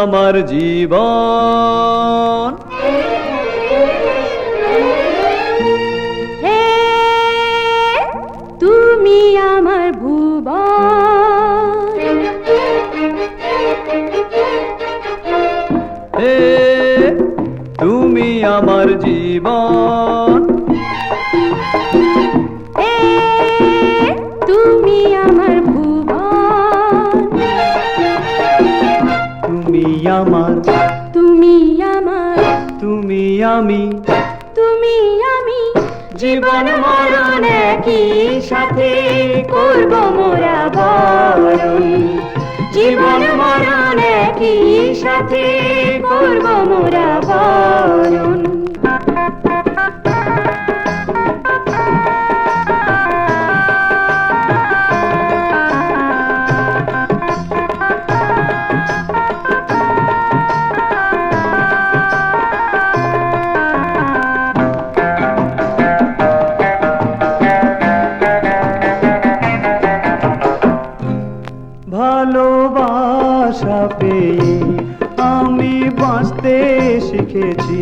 আমার জীবন। হে তুমি আমার ভুবন, হে তুমি আমার জীবন। হে তুমি আমার ভুবন, তুমি আমার, তুমি আমার, তুমি আমি, তুমি আমি, জীবন মরণ একই সাথে করব মোরা বরণ। জীবন মরণ একই সাথে করব মোরা বরণ। ভালোবাসা পেয়ে আমি বাঁচতে শিখেছি,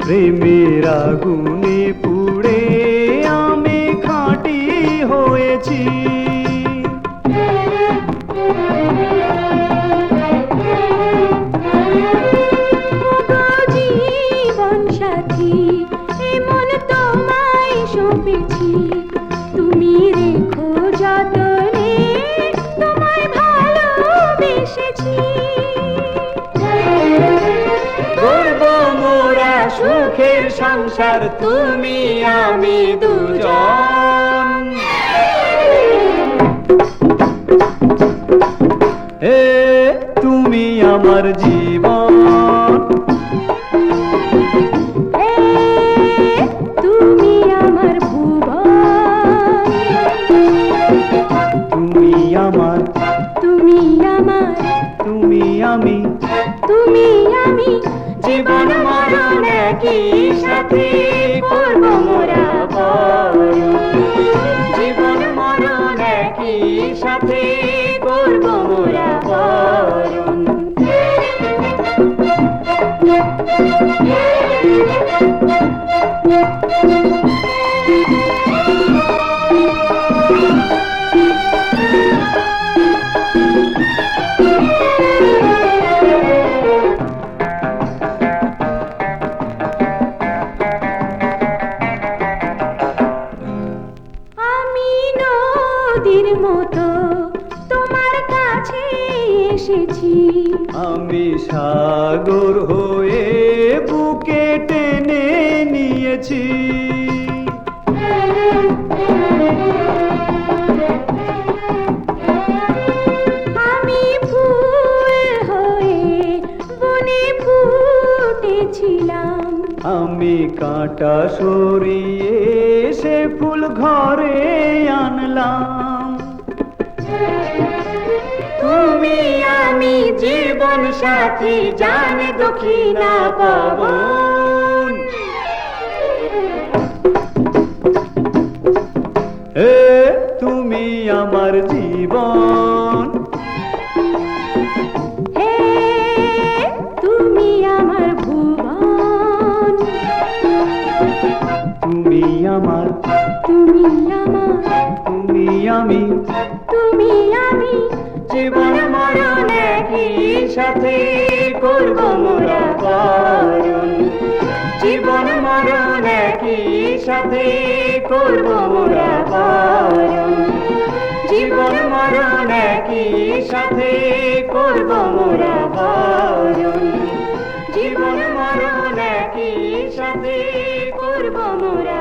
প্রেমের আগুনে পুড়ে আমি খাঁটি হয়েছি। জীবন সাথী এমন তোমায় সঁপেছি, তুমি রেখো যতনে তোমায় ভালোবেসেছি। গর্ব মোরা সুখের সংসার তুমি আমি দুজন। হে তুমি আমার জীবন। হে তুমি আমার ভুবন, তুমি আমার, তুমি আমার, তুমি আমি, তুমি আমি, জীবন মরণ একই সাথে করব মোরা বরণ। জীবন মরণ একই সাথে করব মোরা বরণ। আমি নদীর মতো তোমার কাছে এসেছি, আমি সাগর হয়ে বুকে টেনে নিয়েছি। আমি ফুল হয়ে বনে ফুটেছিলাম, আমি কাঁটা সরিয়ে সে ফুল ঘরে আনলাম। তুমি আমি জীবন সাথী জান দক্ষিণা পবন। হে তুমি আমার জীবন। হে তুমি আমার ভুবন, তুমি আমার, তুমি আমার, তুমি আমি, তুমি আমি, জীবন মরণ একই সাথে করব মোরা বরণ। জীবন মরণ একই সাথে করব মোরা বরণ। জীবন মরণ একই সাথে করব মোরা বরণ। জীবন মরণ একই সাথে করব মোরা